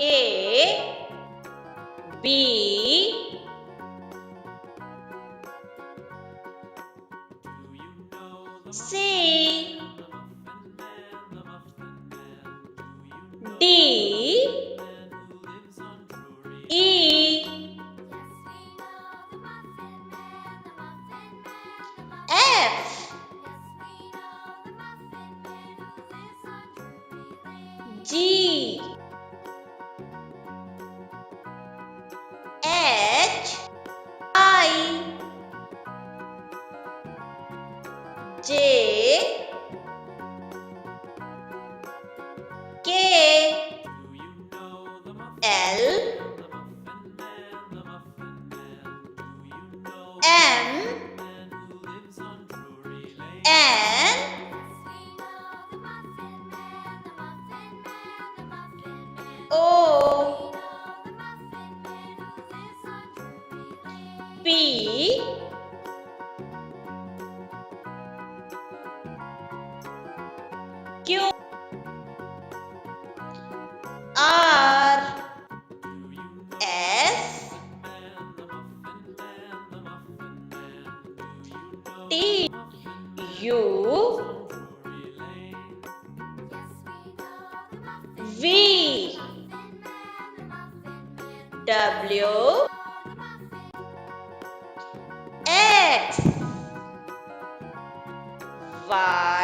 A B C D E F G H I J K L M N O P Q R S T U V W X Y